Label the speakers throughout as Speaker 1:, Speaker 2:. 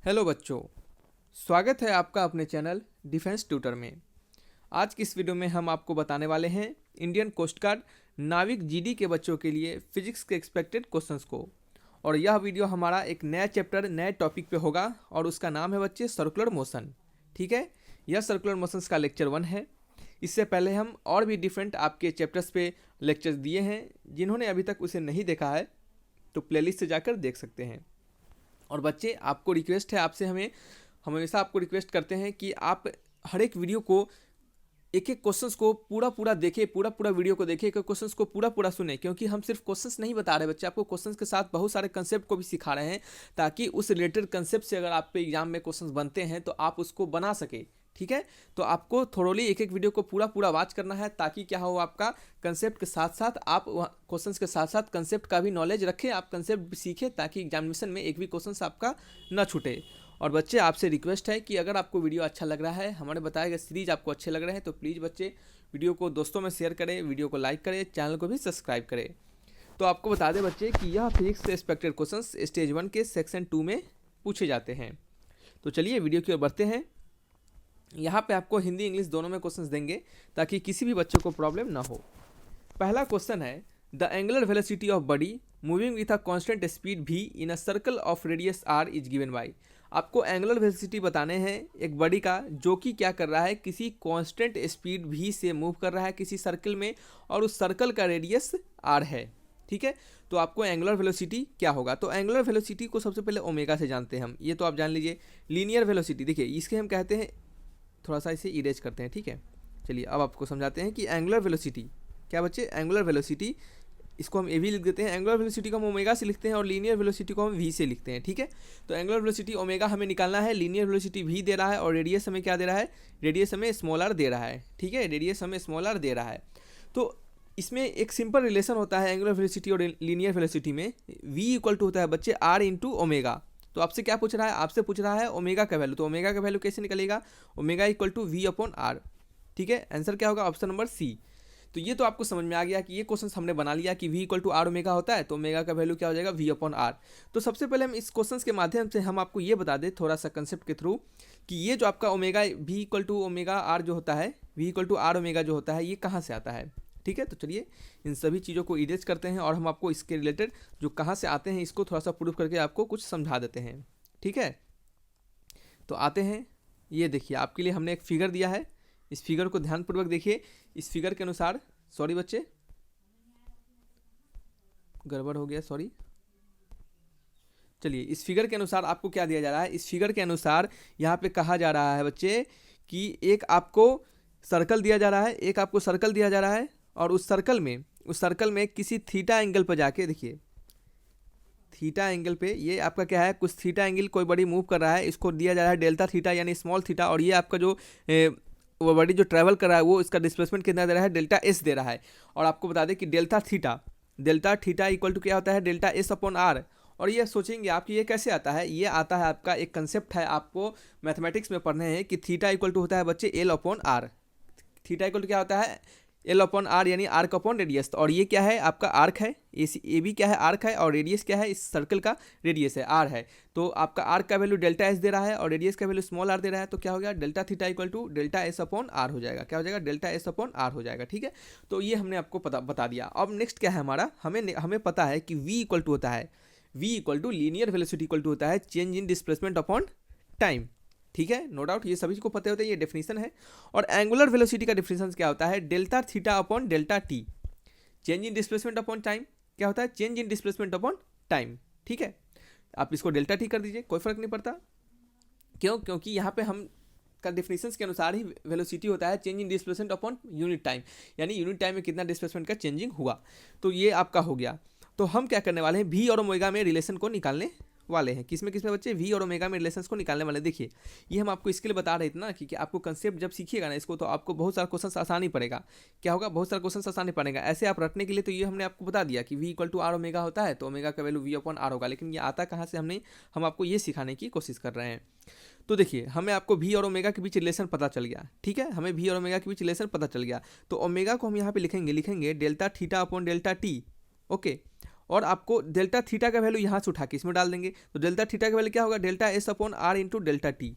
Speaker 1: Hello बच्चों, स्वागत है आपका अपने चैनल डिफेंस ट्यूटर में। आज की इस वीडियो में हम आपको बताने वाले हैं इंडियन कोस्ट गार्ड नाविक जीडी के बच्चों के लिए फिजिक्स के एक्सपेक्टेड क्वेश्चंस को। और यह वीडियो हमारा एक नया चैप्टर नए टॉपिक पे होगा और उसका नाम है बच्चे सर्कुलर मोशन। ठीक है, यह सर्कुलर मोशंस का लेक्चर 1 है। इससे पहले हम और भी डिफरेंट आपके चैप्टर्स पे लेक्चर्स दिए हैं। जिन्होंने अभी तक उसे नहीं देखा है तो प्लेलिस्ट से जाकर देख सकते हैं। और बच्चे, आपको रिक्वेस्ट है, आपसे हम हमेशा आपको रिक्वेस्ट करते हैं कि आप हर एक वीडियो को एक एक क्वेश्चंस को पूरा देखें, पूरा वीडियो को देखें, एक एक क्वेश्चंस को पूरा सुने, क्योंकि हम सिर्फ क्वेश्चंस नहीं बता रहे बच्चे, आपको क्वेश्चंस के साथ बहुत सारे कंसेप्ट को भी सिखा रहे हैं, ताकि उस रिलेटेड कंसेप्ट से अगर आप पे एग्जाम में क्वेश्चंस बनते हैं तो आप उसको बना सके। ठीक है, तो आपको थोरोली एक एक वीडियो को पूरा वॉच करना है, ताकि क्या हो, आपका कंसेप्ट के साथ साथ आप क्वेश्चंस के साथ साथ कंसेप्ट का भी नॉलेज रखें, आप कंसेप्ट भी सीखें, ताकि एग्जामिनेशन में एक भी क्वेश्चंस आपका ना छूटे। और बच्चे, आपसे रिक्वेस्ट है कि अगर आपको वीडियो अच्छा लग रहा है, हमारे बताए गए सीरीज आपको अच्छे लग रहे हैं, तो प्लीज़ बच्चे वीडियो को दोस्तों में शेयर करें, वीडियो को लाइक करें, चैनल को भी सब्सक्राइब करें। तो आपको बता दें बच्चे कि यह फिजिक्स से एक्सपेक्टेड क्वेश्चंस स्टेज 1 के सेक्शन 2 में पूछे जाते हैं। तो चलिए वीडियो की ओर बढ़ते हैं। यहाँ पे आपको हिंदी इंग्लिश दोनों में क्वेश्चंस देंगे, ताकि किसी भी बच्चे को प्रॉब्लम ना हो। पहला क्वेश्चन है, the angular velocity of body moving with a constant speed v in a circle of radius r is given by. आपको एंगुलर वेलोसिटी बताने हैं एक बॉडी का, जो कि क्या कर रहा है, किसी कांस्टेंट स्पीड v से मूव कर रहा है किसी सर्कल में, और उस सर्कल का रेडियस r है। ठीक है, तो आपको एंगुलर वेलोसिटी क्या होगा। तो एंगुलर वेलोसिटी को सबसे पहले ओमेगा से जानते हैं हम, ये तो आप जान लीजिए। लीनियर वेलोसिटी, देखिए इसके हम कहते हैं, थोड़ा सा इसे इरेज करते हैं। ठीक है, चलिए अब आपको समझाते हैं कि एंगुलर वेलोसिटी क्या बच्चे। एंगुलर वेलोसिटी, इसको हम ए भी लिख देते हैं, एंगुलर वेलोसिटी को हम ओमेगा से लिखते हैं और लीनियर वेलोसिटी को हम वी से लिखते हैं। ठीक है, तो एंगुलर वेलोसिटी ओमेगा हमें निकालना है, लीनियर वेलोसिटी वी दे रहा है, और रेडियस हमें क्या दे रहा है, रेडियस हमें स्मॉल आर दे रहा है। ठीक है, रेडियस हमें स्मॉल आर दे रहा है। तो इसमें एक सिंपल रिलेशन होता है एंगुलर वेलोसिटी और लीनियर वेलोसिटी में, वी इक्वल टू होता है बच्चे आर इंटू ओमेगा। तो आपसे क्या पूछ रहा है, आपसे पूछ रहा है ओमेगा का वैल्यू, तो ओमेगा का वैल्यू कैसे निकलेगा, omega equal to v upon r. ठीक है, आंसर क्या होगा, ऑप्शन नंबर सी। तो ये तो आपको समझ में आ गया कि ये क्वेश्चन हमने बना लिया कि v equal to r omega होता है, तो ओमेगा का वैल्यू क्या हो जाएगा, v अपॉन आर। तो सबसे पहले हम इस क्वेश्चन के माध्यम से हम आपको ये बता दें थोड़ा सा कंसेप्ट के थ्रू, कि ये जो आपका omega v equal to omega r जो होता है, v equal to r omega जो होता है, ये कहाँ से आता है। ठीक है, तो चलिए इन सभी चीज़ों को इरेज करते हैं, और हम आपको इसके रिलेटेड जो कहाँ से आते हैं इसको थोड़ा सा प्रूव करके आपको कुछ समझा देते हैं। ठीक है, तो आते हैं। ये देखिए, आपके लिए हमने एक फिगर दिया है, इस फिगर को ध्यानपूर्वक देखिए। इस फिगर के अनुसार, सॉरी बच्चे, गड़बड़ हो गया, सॉरी। चलिए, इस फिगर के अनुसार आपको क्या दिया जा रहा है, इस फिगर के अनुसार यहाँ पे कहा जा रहा है बच्चे कि एक आपको सर्कल दिया जा रहा है, एक आपको सर्कल दिया जा रहा है, और उस सर्कल में किसी थीटा एंगल पर जाके देखिए, थीटा एंगल पे ये आपका क्या है, कुछ थीटा एंगल कोई बड़ी मूव कर रहा है, इसको दिया जा रहा है डेल्टा थीटा यानी स्मॉल थीटा, और ये आपका जो वो बॉडी जो ट्रैवल कर रहा है वो इसका डिस्प्लेसमेंट कितना दे रहा है, डेल्टा एस दे रहा है। और आपको बता दें कि डेल्टा थीटा इक्वल टू क्या होता है, डेल्टा एस अपॉन आर। और ये सोचेंगे आप कि ये कैसे आता है, ये आता है, आपका एक कंसेप्ट है, आपको मैथमेटिक्स में पढ़ने हैं कि थीटा इक्वल टू होता है बच्चे l upon r. Theta equal to क्या होता है, एल अपॉन आर यानी आर्क अपॉन रेडियस। और ये क्या है, आपका आर्क है, ए बी क्या है, आर्क है, और रेडियस क्या है, इस सर्कल का रेडियस है, आर है। तो आपका आर्क का वैल्यू डेल्टा एस दे रहा है और रेडियस का वैल्यू स्मॉल आर दे रहा है, तो क्या हो गया, delta theta equal to delta s upon r हो जाएगा। क्या हो जाएगा, डेल्टा एस अपॉन आर हो जाएगा। ठीक है, तो ये हमने आपको बता दिया। अब नेक्स्ट क्या है हमारा, हमें पता है कि वी इक्वल टू होता है, v equal to linear velocity equal to होता है change in displacement upon time. ठीक है, नो डाउट ये सभी को पता होता है, ये डेफिनेशन है। और एंगुलर वेलोसिटी का डेफिनेशन क्या होता है, delta theta upon delta T, change in displacement upon time. क्या होता है, change in displacement upon time. ठीक है, आप इसको डेल्टा टी कर दीजिए, कोई फर्क नहीं पड़ता। क्यों, क्योंकि यहाँ पे हम का डेफिनेशन के अनुसार ही वेलोसिटी होता है change in displacement upon unit time, यानी यूनिट टाइम में कितना डिस्प्लेसमेंट का चेंजिंग हुआ। तो ये आपका हो गया। तो हम क्या करने वाले हैं, भी और ओमेगा में रिलेशन को निकालने वाले हैं। किसमें बच्चे, वी और ओमेगा में रिलेशंस को निकालने वाले। देखिए, ये हम आपको इसके लिए बता रहे थे ना कि आपको कंसेप्ट जब सीखिएगा ना इसको, तो आपको बहुत सारा क्वेश्चन आसानी पड़ेगा। क्या होगा, बहुत सारा क्वेश्चन आसानी पड़ेगा ऐसे आप रटने के लिए। तो ये हमने आपको बता दिया कि v equal to r omega होता है, तो ओमेगा का वैल्यू वी अपॉन आर होगा। लेकिन ये आता कहाँ से, हम आपको ये सिखाने की कोशिश कर रहे हैं। तो देखिए, हमें आपको वी और ओमेगा के बीच रिलेशन पता चल गया। ठीक है, हमें वी और ओमेगा के बीच रिलेशन पता चल गया। तो ओमेगा को हम यहाँ पे लिखेंगे delta theta upon delta T. Okay, और आपको डेल्टा थीटा का वैल्यू यहाँ से उठा के इसमें डाल देंगे, तो डेल्टा थीटा का वैल्यू क्या होगा, delta s upon r into delta t,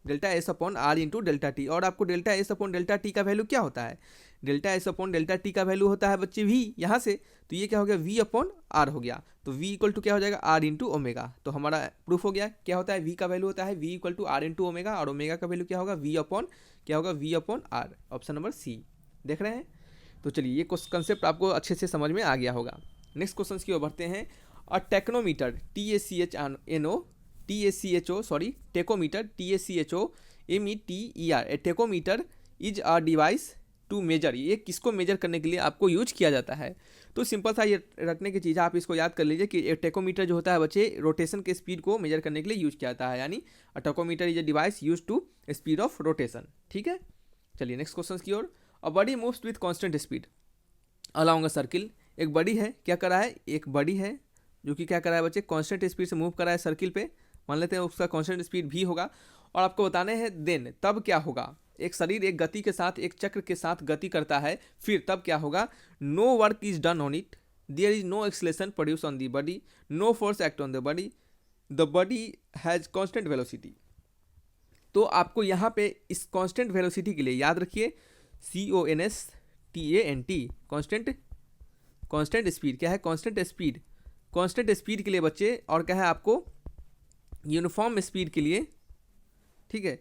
Speaker 1: delta s upon r into delta t. और आपको delta s upon delta t का वैल्यू क्या होता है, delta s upon delta t का वैल्यू होता है बच्चे वी यहाँ से, तो ये क्या हो गया, वी अपॉन आर हो गया, तो वी इक्वल टू क्या हो जाएगा, आर इंटू ओमेगा। तो हमारा प्रूफ हो गया, क्या होता है, वी का वैल्यू होता है v equal to r into omega, और ओमेगा का वैल्यू क्या होगा, वी अपॉन क्या होगा, v upon r. Option number c देख रहे हैं। तो चलिए ये कंसेप्ट आपको अच्छे से समझ में आ गया होगा। नेक्स्ट क्वेश्चन की ओर बढ़ते हैं। A technometer TACHO sorry tachometer TACHOMETER, a tachometer is a device to measure, ये किसको मेजर करने के लिए आपको यूज किया जाता है। तो सिंपल सा ये रखने की चीज़ है, आप इसको याद कर लीजिए कि टेकोमीटर जो होता है बच्चे रोटेशन के स्पीड को मेजर करने के लिए यूज किया जाता है, यानी a tachometer is a device use to speed of rotation. ठीक है, चलिए नेक्स्ट क्वेश्चन की ओर। A body moves with constant speed along a circle, एक बॉडी है, क्या कर रहा है, एक बॉडी है जो कि क्या कर रहा है बच्चे, कांस्टेंट स्पीड से मूव कर रहा है सर्किल पे, मान लेते हैं उसका कांस्टेंट स्पीड भी होगा, और आपको बताने हैं देन तब क्या होगा, एक शरीर एक गति के साथ एक चक्र के साथ गति करता है, फिर तब क्या होगा, no work is done on it, there is no acceleration produce on the body, no force act on the body, the body has constant velocity. तो आपको यहाँ पे इस कांस्टेंट वेलोसिटी के लिए याद रखिए CONSTANT, कांस्टेंट स्पीड क्या है, कांस्टेंट स्पीड के लिए बच्चे, और क्या है आपको यूनिफॉर्म स्पीड के लिए, ठीक है।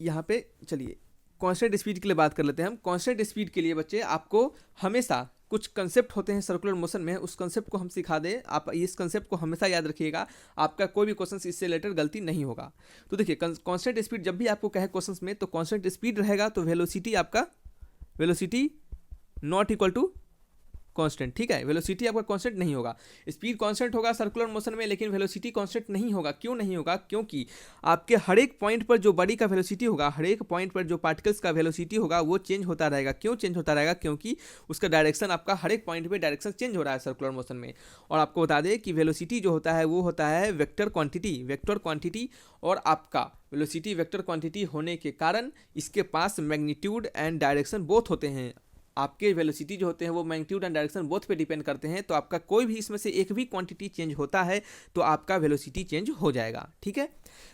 Speaker 1: यहाँ पे चलिए कांस्टेंट स्पीड के लिए बात कर लेते हैं हम। कांस्टेंट स्पीड के लिए बच्चे आपको हमेशा कुछ कंसेप्ट होते हैं सर्कुलर मोशन में, उस कंसेप्ट को हम सिखा दें, आप इस कंसेप्ट को हमेशा याद रखिएगा, आपका कोई भी क्वेश्चन इससे रिलेटेड गलती नहीं होगा। तो देखिए कांस्टेंट स्पीड जब भी आपको कहे क्वेश्चन में, तो कांस्टेंट स्पीड रहेगा तो वेलोसिटी आपका, velocity not equal to constant, ठीक है, वेलोसिटी आपका कांस्टेंट नहीं होगा। स्पीड कांस्टेंट होगा सर्कुलर मोशन में, लेकिन वेलोसिटी कांस्टेंट नहीं होगा। क्यों नहीं होगा, क्योंकि आपके हर एक पॉइंट पर जो बॉडी का वेलोसिटी होगा, हर एक पॉइंट पर जो पार्टिकल्स का वेलोसिटी होगा वो चेंज होता रहेगा। क्यों चेंज होता रहेगा, क्योंकि उसका डायरेक्शन आपका हर एक पॉइंट पर डायरेक्शन चेंज हो रहा है सर्कुलर मोशन में। और आपको बता दें कि वेलोसिटी जो होता है वो होता है वेक्टर क्वांटिटी, और आपका वेलोसिटी वेक्टर क्वांटिटी होने के कारण इसके पास मैग्नीट्यूड एंड डायरेक्शन बोथ होते हैं। आपके वेलोसिटी जो होते हैं वो मैग्नीट्यूड एंड डायरेक्शन बोथ पे डिपेंड करते हैं। तो आपका कोई भी इसमें से एक भी क्वांटिटी चेंज होता है तो आपका वेलोसिटी चेंज हो जाएगा, ठीक है।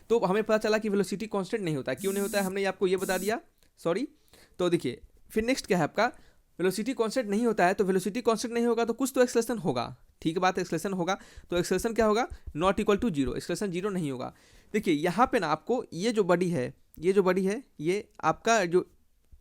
Speaker 1: तो हमें पता चला कि वेलोसिटी कांस्टेंट नहीं होता। क्यों नहीं होता है, हमने आपको ये बता दिया, सॉरी। तो देखिए फिर नेक्स्ट क्या है आपका, वेलोसिटी कांस्टेंट नहीं होता है, तो वेलोसिटी कांस्टेंट नहीं होगा तो कुछ तो एक्सेलरेशन होगा, ठीक बात, एक्सेलरेशन होगा। तो एक्सेलरेशन क्या होगा, not equal to zero, acceleration zero नहीं होगा। देखिए यहाँ पे ना आपको ये जो बॉडी है, ये आपका जो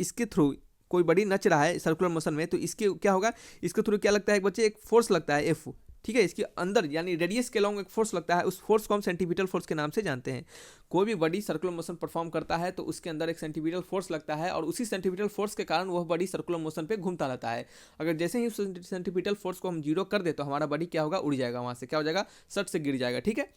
Speaker 1: इसके थ्रू कोई बॉडी नच रहा है सर्कुलर मोशन में, तो इसके क्या होगा, इसके थ्रू क्या लगता है बच्चे, एक फोर्स लगता है F, ठीक है। इसके अंदर यानी रेडियस के लॉन्ग एक फोर्स लगता है, उस फोर्स को हम सेंटीमीटर फोर्स के नाम से जानते हैं। कोई भी बॉडी सर्कुलर मोशन परफॉर्म करता है तो उसके अंदर एक सेंटीमीटर फोर्स लगता है, और उसी सेंटीमीटर फोर्स के कारण वह बॉडी सर्कुलर मोशन पे घूमता रहता है। अगर जैसे ही उस सेंटीमीटर फोर्स को हम जीरो कर दे तो हमारा बॉडी क्या होगा, उड़ जाएगा, वहाँ से क्या हो जाएगा, सट से गिर जाएगा, ठीक है।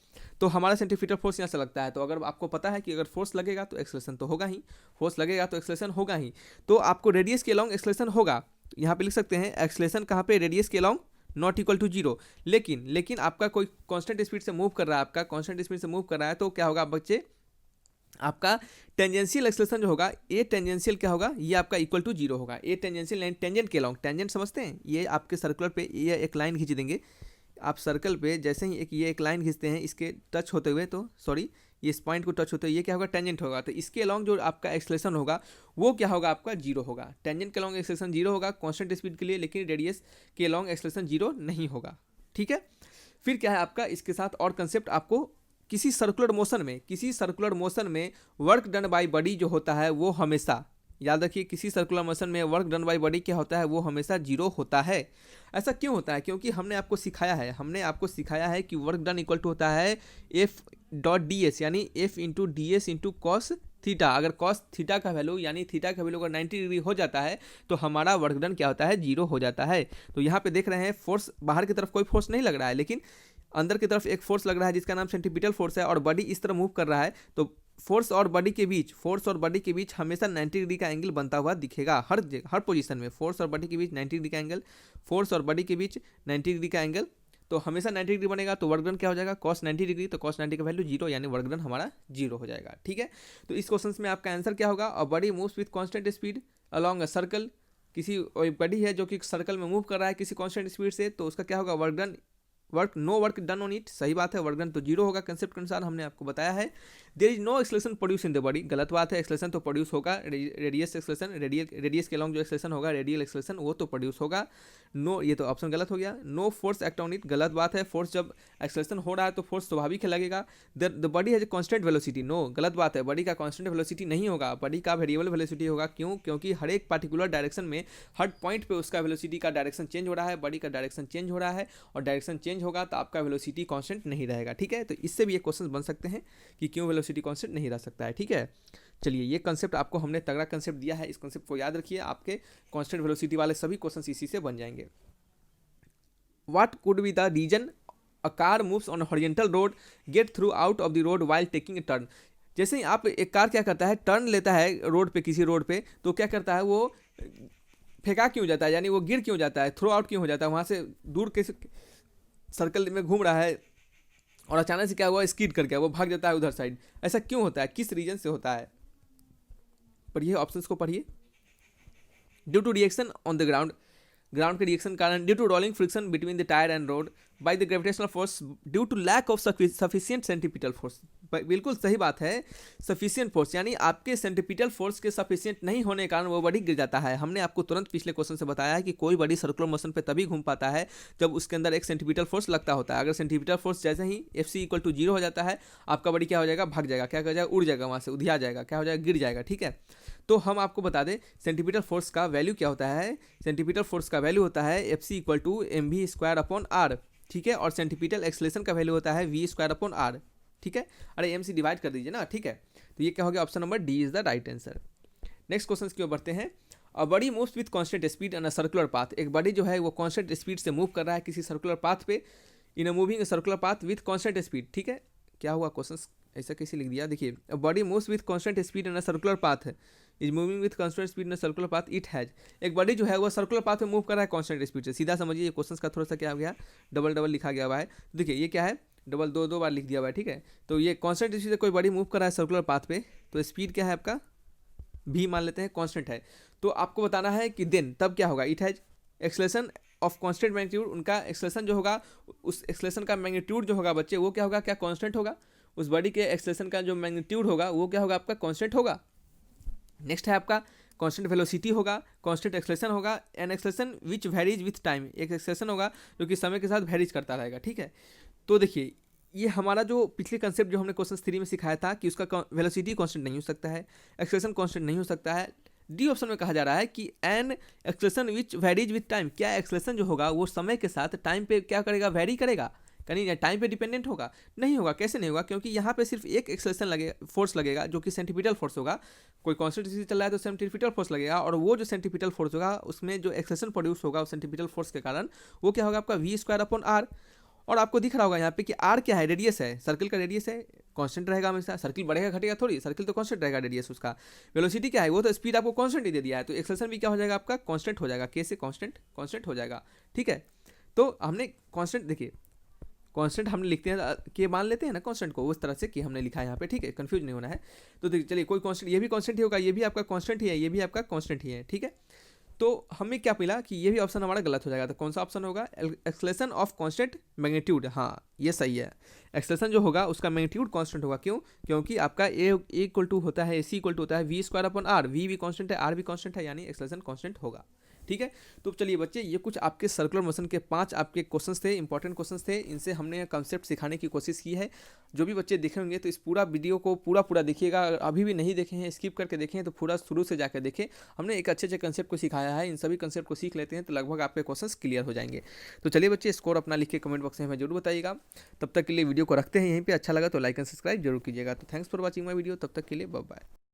Speaker 1: तो हमारा सेंटीमीटर फोर्स यहाँ से लगता है। तो अगर आपको पता है कि अगर फोर्स लगेगा तो एक्सेलरेशन तो होगा ही, फोर्स लगेगा तो एक्सेलरेशन होगा ही। तो आपको रेडियस के लॉन्ग एक्सेलरेशन होगा, यहाँ पे लिख सकते हैं एक्सेलरेशन कहाँ पे, रेडियस के long not equal to zero. लेकिन आपका कोई कांस्टेंट स्पीड से मूव कर रहा है, आपका कांस्टेंट स्पीड से मूव कर रहा है, तो क्या होगा बच्चे, आपका टेंजेंशियल एक्सेलरेशन जो होगा, ए टेंजेंशियल क्या होगा, ये आपका इक्वल टू जीरो होगा। ए टेंजेंशियल लाइन, टेंजेंट के लॉन्ग, टेंजेंट समझते हैं, ये आपके सर्कुलर पे ये एक लाइन खींच देंगे आप सर्कल पे, जैसे ही ये एक लाइन खींचते हैं इसके टच होते हुए, तो सॉरी ये इस पॉइंट को टच होते हुए ये क्या होगा, टेंजेंट होगा। तो इसके लॉन्ग जो आपका एक्सेलरेशन होगा वो क्या होगा, आपका जीरो होगा। टेंजेंट के लॉन्ग एक्सेलरेशन जीरो होगा कांस्टेंट स्पीड के लिए, लेकिन रेडियस के लॉन्ग एक्सेलरेशन जीरो नहीं होगा, ठीक है। फिर क्या है आपका इसके साथ और कंसेप्ट, आपको किसी सर्कुलर मोशन में वर्क डन बाय बॉडी जो होता है वो हमेशा याद रखिए, किसी सर्कुलर मोशन में वर्क डन बाय बॉडी क्या होता है, वो हमेशा जीरो होता है। ऐसा क्यों होता है, क्योंकि हमने आपको सिखाया है कि वर्क डन इक्वल टू होता है F.ds, यानी F into D S into cos theta. अगर कॉस थीटा का वैल्यू यानी थीटा का वैल्यू अगर 90 डिग्री हो जाता है तो हमारा वर्क डन क्या होता है, जीरो हो जाता है। तो यहाँ पे देख रहे हैं फोर्स, बाहर की तरफ कोई फोर्स नहीं लग रहा है, लेकिन अंदर की तरफ एक फोर्स लग रहा है जिसका नाम सेंटीपिटल फोर्स है, और बॉडी इस तरह मूव कर रहा है। तो फोर्स और बॉडी के बीच हमेशा 90 डिग्री का एंगल बनता हुआ दिखेगा, हर पोजीशन में फोर्स और बॉडी के बीच 90 डिग्री का एंगल, 90 डिग्री का एंगल, तो हमेशा 90 डिग्री बनेगा। तो वर्क डन क्या हो जाएगा, cos 90 डिग्री, तो cos 90 का वैल्यू जीरो, यानी वर्क डन हमारा जीरो हो जाएगा, ठीक है। तो इस क्वेश्चन में आपका आंसर क्या होगा, अ body moves with constant speed along a circle, किसी बॉडी है जो कि सर्कल में मूव कर रहा है किसी कांस्टेंट स्पीड से, तो उसका क्या होगा, no work done on it, सही बात है, वर्क डन तो जीरो होगा कंसेप्ट के अनुसार, हमने आपको बताया है। There is no acceleration produce in the body, गलत बात है, एक्सलेशन तो प्रोड्यूस होगा, रेडियस एक्सलेशन, रेडियस के अलॉन्ग जो एक्सलेशन होगा रेडियल एक्सलेशन वो तो प्रोड्यूस होगा। नो, ये तो ऑप्शन गलत हो गया। No force act on it, गलत बात है, फोर्स जब एक्सलेशन हो रहा है तो फोर्स स्वाभाविक है लगेगा। The body has a constant velocity, no, गलत बात है, बॉडी का कांस्टेंट वेलोसिटी नहीं होगा, बॉडी का वेरिएबल वेलोसिटी होगा। क्यों? क्योंकि हर एक पार्टिकुलर डायरेक्शन में हर पॉइंट पे उसका वेलोसिटी का डायरेक्शन चेंज हो रहा है, बॉडी का डायरेक्शन चेंज हो रहा है, और डायरेक्शन चेंज होगा तो आपका वेलोसिटी कांस्टेंट नहीं रहेगा। ठीक है, तो इससे भी ये क्वेश्चन बन सकते हैं कि क्यों वेलोसिटी कांस्टेंट नहीं रह सकता है। ठीक है, चलिए, ये कंसेप्ट आपको हमने तगड़ा कंसेप्ट दिया है, इस कंसेप्ट को याद रखिए, आपके कांस्टेंट वेलोसिटी वाले सभी क्वेश्चन इसी से बन जाएंगे। What could be the reason a car moves on a horizontal road get through out of the road while taking a turn? जैसे ही आप एक कार क्या करता है, टर्न लेता है रोड पे, किसी रोड पे, तो क्या करता है वो फेंका क्यों जाता है, यानी वो गिर क्यों जाता है, थ्रो आउट क्यों हो जाता है, वहाँ से दूर के सर्कल में घूम रहा है और अचानक से क्या हुआ, स्कीड करके वो भाग जाता है उधर साइड। ऐसा क्यों होता है, किस रीजन से होता है? पढ़िए, ऑप्शंस को पढ़िए। Due to reaction on the ground, ground के रिएक्शन कारण, due to rolling friction between the tyre and road, by the gravitational force, due to lack of sufficient centripetal force. बिल्कुल सही बात है, सफिशिएंट फोर्स, यानी आपके सेंट्रीपिटल फोर्स के sufficient नहीं होने के कारण वो बॉडी गिर जाता है। हमने आपको तुरंत पिछले क्वेश्चन से बताया है कि कोई बॉडी सर्कुलर मोशन पे तभी घूम पाता है जब उसके अंदर एक सेंट्रीपिटल फोर्स लगता होता है। अगर सेंट्रीपिटल फोर्स जैसे ही Fc=0 हो जाता है, आपका बॉडी क्या हो जाएगा, भाग जाएगा, क्या कर जाएगा, उड़ जाएगा, वहाँ से उधिया जाएगा, क्या हो जाएगा, गिर जाएगा। ठीक है, तो हम आपको बता दें सेंटीमीटर फोर्स का वैल्यू क्या होता है। सेंटीमीटर फोर्स का वैल्यू होता है Fc=mv²/r, ठीक है, और सेंटीमीटर एक्सलेशन का वैल्यू होता है v²/r। ठीक है, अरे m से डिवाइड कर दीजिए ना। ठीक है, तो ये क्या हो गया, option number D is the right answer. Next question की ओर बढ़ते हैं। अ body moves with constant speed on a circular path, एक बॉडी जो है वो कांस्टेंट स्पीड से मूव कर रहा है किसी सर्कुलर पाथ पे, in a moving circular path with constant speed. ठीक है, क्या हुआ, क्वेश्चन ऐसा कैसे लिख दिया, देखिए, अ body moves with constant speed in a circular path is moving with constant speed in a circular path it has, एक बॉडी जो है वो सर्कुलर पाथ में मूव कर रहा है कांस्टेंट स्पीड से। सीधा समझिए, ये क्वेश्चन का थोड़ा सा क्या हो गया, डबल डबल लिखा गया हुआ है। देखिए ये क्या है, डबल दो बार लिख दिया हुआ है। ठीक है, तो ये कांस्टेंट स्पीड से कोई बॉडी मूव कर रहा है सर्कुलर पाथ पे, तो स्पीड क्या है आपका, भी मान लेते हैं, कांस्टेंट है। तो आपको बताना है कि देन तब क्या होगा, it has acceleration of constant magnitude, उनका एक्सलेशन जो होगा, उस एक्सलेशन का मैग्नीट्यूड जो होगा बच्चे, वो क्या होगा, क्या कांस्टेंट होगा, उस बॉडी के एक्सलेशन का जो मैग्नीट्यूड होगा वो क्या होगा, आपका कांस्टेंट होगा। नेक्स्ट है आपका कांस्टेंट वेलोसिटी होगा, कांस्टेंट एक्सलेशन होगा, N acceleration which varies with time, एक एक्सलेशन होगा जो कि समय के साथ वेरीज करता रहेगा। ठीक है, तो देखिए ये हमारा जो पिछले कंसेप्ट जो हमने क्वेश्चन 3 में सिखाया था कि उसका वेलोसिटी कांस्टेंट नहीं हो सकता है, एक्सलेशन कांस्टेंट नहीं हो सकता है। डी ऑप्शन में कहा जा रहा है कि N acceleration which varies with time, क्या एक्सलेशन जो होगा वो समय के साथ टाइम पे क्या करेगा, वेरी करेगा, कहीं टाइम पे डिपेंडेंट होगा, नहीं होगा। कैसे नहीं होगा, क्योंकि यहाँ पे सिर्फ एक एक्सलेशन लगेगा, फोर्स लगेगा जो कि सेंटीपिटल फोर्स होगा। कोई कांस्टेंट चल रहा है तो सेंटीपिटल फोर्स लगेगा, और वो जो सेंटीपिटल फोर्स होगा उसमें जो एक्सलेशन प्रोड्यूस होगा उस सेंटीपिटल फोर्स के कारण वो क्या होगा, आपका v²/r। और आपको दिख रहा होगा यहाँ पे कि r क्या है, रेडियस है, सर्किल का रेडियस है, कांस्टेंट रहेगा हमेशा, सर्किल बढ़ेगा घटेगा थोड़ी, सर्किल तो कांस्टेंट रहेगा रेडियस उसका। वेलोसिटी क्या है, वो तो स्पीड आपको कांस्टेंट ही दे दिया है, तो एक्सेलेरेशन भी क्या हो जाएगा आपका, कांस्टेंट हो जाएगा, के से कांस्टेंट हो जाएगा। ठीक है, तो हमने कांस्टेंट, देखिए कांस्टेंट हमने लिखते हैं कि मान लेते हैं ना कांस्टेंट को उस तरह से कि हमने लिखा है यहाँ पे। ठीक है, कंफ्यूज नहीं होना है। तो देखिए चलिए, कोई कांस्टेंट, ये भी कांस्टेंट ही होगा, ये भी आपका कांस्टेंट ही है, ये भी आपका कांस्टेंट ही है। ठीक है, तो हमें क्या मिला कि ये भी ऑप्शन हमारा गलत हो जाएगा। तो कौन सा ऑप्शन होगा, एक्सलेशन ऑफ कांस्टेंट मैग्नीट्यूड, हाँ ये सही है। एक्सलेशन जो होगा उसका मैग्नीट्यूड कांस्टेंट होगा, क्यों, क्योंकि आपका A होता है, AC होता है v²/r, v भी कांस्टेंट है, r भी कांस्टेंट है, यानी एक्सलेशन कांस्टेंट होगा। ठीक है, तो चलिए बच्चे, ये कुछ आपके सर्कुलर मोशन के 5 आपके क्वेश्चंस थे, इंपॉर्टेंट क्वेश्चंस थे, इनसे हमने कंसेप्ट सिखाने की कोशिश की है। जो भी बच्चे देखे होंगे तो इस पूरा वीडियो को पूरा देखिएगा, अगर अभी भी नहीं देखे हैं, स्किप करके देखें तो पूरा शुरू से जाकर देखें। हमने एक अच्छे कंसेप्ट को सिखाया है, इन सभी कंसेप्ट को सीख लेते हैं तो लगभग आपके क्वेश्चंस क्लियर हो जाएंगे। तो चलिए बच्चे, स्कोर अपना लिख के कमेंट बॉक्स में हमें जरूर बताइएगा। तब तक के लिए वीडियो को रखते हैं यहीं पर, अच्छा लगा तो लाइक एंड सब्सक्राइब जरूर कीजिएगा। तो thanks for watching my video, तब तक के लिए बाय बाय।